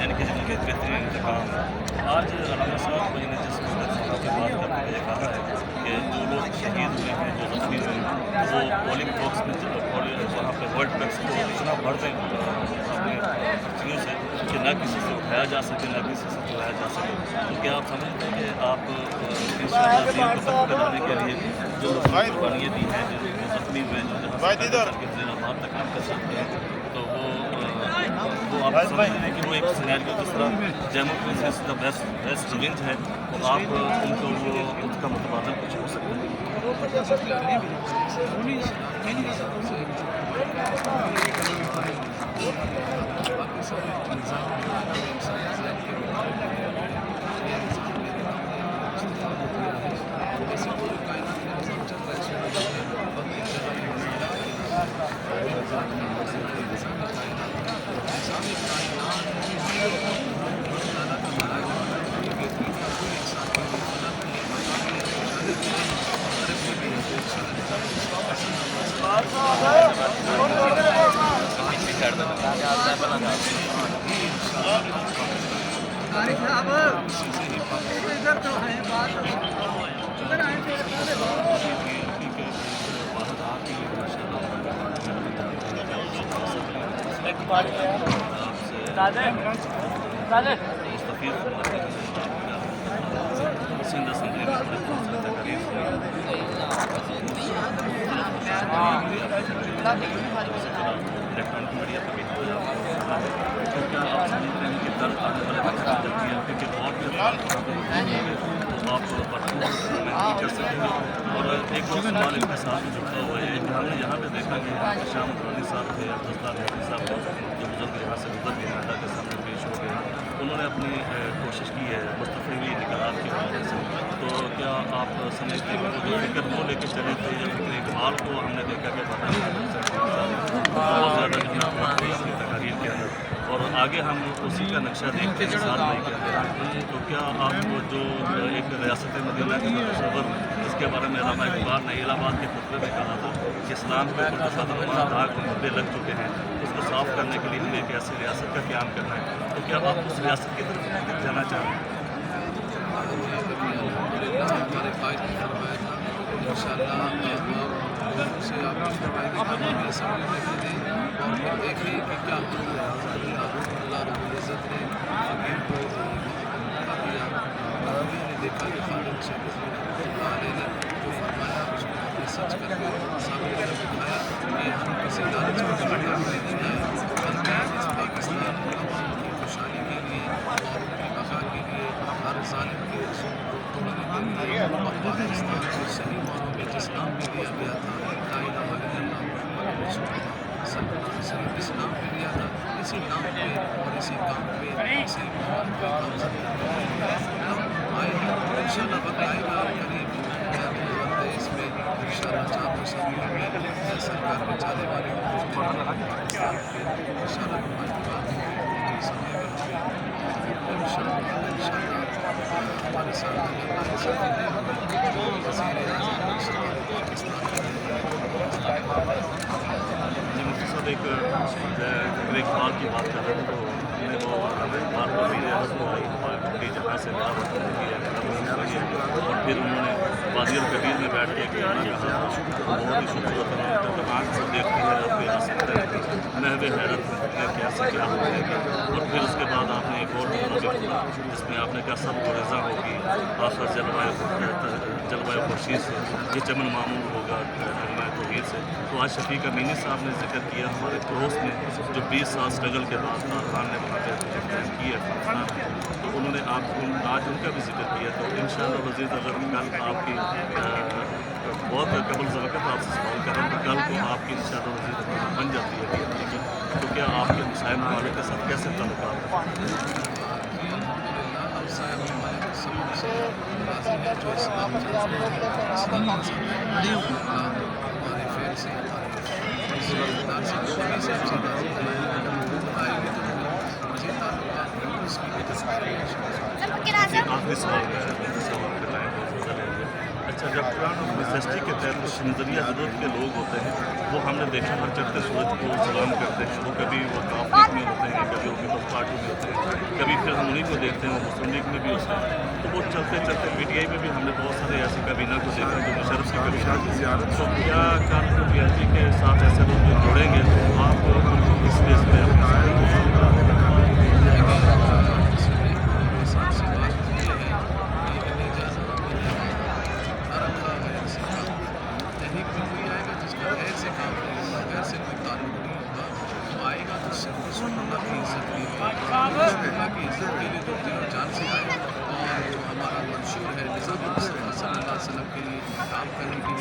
یعنی کہ جن کے بہترین انتخاب آج علامہ صاحب نے جس وقت سے بات کرتے ہوئے کہا ہے کہ جو لوگ شہید ہوئے ہیں جو زخمی ہوئے ہیں وہ پولنگ باکس میں وہاں پہ ورلڈ بینکس کو اتنا بڑھ دیں اپنے چیزوں سے کہ نہ کسی سے اٹھایا جا سکے نہ کسی سے چلایا جا سکے. تو کیا آپ سمجھتے ہیں کہ آپ انشاءاللہ دین کو تک کرانے کے لیے جو قربانیاں دی ہیں جو زخمی ہوئے جو جہاں کے زیر آباد تک آپ کر سکتے ہیں تو وہ آپ سمجھتے ہیں کہ وہ ایک سینیریو جس طرح ڈیموکریسی دا بیسٹ ریونج ہے تو آپ ان کو وہ اس کا متبادل کچھ ہو سکتے ہیں. سندھ اسمبلی میں تقریب الیکٹرانک میڈیا پہ بھی تو کیا آپ سمجھتے ہیں کہ درد آنے والے وقت جب کیا کیونکہ آپ نہیں کر سکیں گے. اور ایک اور سوال ان کے ساتھ جڑتا ہوا ہے کہ ہم نے یہاں پہ دیکھا کہ شام رانی صاحب تھے ابدال صاحب جو بزرگ یہاں سے گزر گئے اللہ کے سامنے پیش ہو گئے انہوں نے اپنی کوشش کی ہے مستقبلی انقلاب کی وجہ سے. تو کیا آپ سمجھتے ہیں کہ جو فکر وہ لے کے چلے تھے یا فکر اقبال کو ہم نے دیکھا کہ بہت زیادہ تقاریر کے اندر اور آگے ہم اسی کا نقشہ دیکھتے ہیں ساتھ نہیں کرتے ہیں. تو کیا آپ جو ایک ریاست مدینہ کا تصور اس کے بارے میں علامہ اقبال نے الہ آباد کے خطبے میں کہا تھا کہ اسلام کے اوپر داغ مدے لگ چکے ہیں اس کو صاف کرنے کے لیے ہمیں ایک ایسی ریاست کا قیام کرنا ہے. تو کیا آپ اس ریاست کی طرف جانا چاہ رہے ہیں؟ ہمارے قائد نے فرمایا تھا انشاءاللہ سے آپ کو فرمائے گی اسمبلی میں دیں اور پھر دیکھیں کہ کیا ہوتا ہے. اللہ رب العزت نے فقیر کو دیا. ہم نے دیکھا کہ خالد شیخ علیہ نے جو فرمایا اس کو ہم نے سچ کر کے سامنے طرف دکھایا کہ ہم کسی لالچ کو کرنے نہیں آئے بلکہ اس پاکستان عوام کی خوشحالی کے لیے اور ان کی بقا کے لیے ہر ظالم کے ظلم کو توڑنے کے لیے اور پاکستان کو صحیح معنوں میں جس نام میں دیا گیا تھا لا الہ الا اللہ محمد رسول اللہ صلی اللہ علیہ وسلم اس نام پہ دیا تھا اسی نام پہ اور اسی کام پہ اسی مواد پہ ہم آئے ہیں. انشاءاللہ وقت آئے گا قریب 2023 میں انشاءاللہ چار اسمبلی میں سرکار کے چاہنے والے پاکستان کے انشاءاللہ نمائندگان ہوں سمے میں ہوں اور انشاءاللہ ہمارے ساتھ اللہ ساتھی نے وزیر اعظم سرکار پاکستان جی مفتی صاحب ایک اقبال کی بات کر رہے تھے تو ہم نے وہ اقبال کو بھی جہاں سے دعوت دی ہے اور پھر انہوں نے وادی الکبیر میں بیٹھ کے کہا بہت ہی خوبصورت آنکھ سے دیکھتے ہیں آپ کے آ سکتے ہیں محو حیرت کیا کیسے کیا ہوگا. اور پھر اس کے بعد آپ نے ایک اور موضوع کھولا جس میں آپ نے کہا سب کو رضا ہوگی آخر جلوائے خورشید سے, یہ چمن معمول ہوگا نغمہ توحید سے. تو آج شفیق امینی صاحب نے ذکر کیا ہمارے پڑوس میں جو 20 سال اسٹرگل کے بعد کارخان نے وہاں پہ قائم کی ہے افغانستان میں, تو انہوں نے آج ان کا بھی ذکر کیا. تو انشاءاللہ وزیر اگر کل آپ کی بہت قبل وقت آپ سے سوال کریں تو کل کو آپ کی انشاءاللہ وزیر بن جاتی ہے ٹھیک ہے, تو کیا آپ کے مسائل ممالک کے ساتھ کیسے تعلقات ہیں؟ آخری سوال اچھا, جب پلان آف نیسیسٹی کے تحت نظریہ ضرورت کے لوگ ہوتے ہیں وہ ہم نے دیکھا ہر چڑھتے سورج کو سلام کرتے ہیں. وہ کبھی وہ کافی میں ہوتے ہیں, کبھی وہ پیپلز پارٹی میں ہوتے ہیں, کبھی پھر ہم انہیں کو دیکھتے ہیں وہ مسلم لیگ میں بھی ہوتے ہیں. تو وہ چلتے چلتے پی ٹی آئی میں بھی ہم نے بہت سارے ایسے کابینہ کو دیکھا جو مشرف کی کبینہ. تو کیا کل کو پی ایل پی کے ساتھ ایسے لوگ جو جڑیں گے تو آپ ان کو کس بیس پہ جان سے آئے اور جو ہمارا منشور ہے نظام صلی اللہ علیہ وسلم کے لیے کام کرنے کی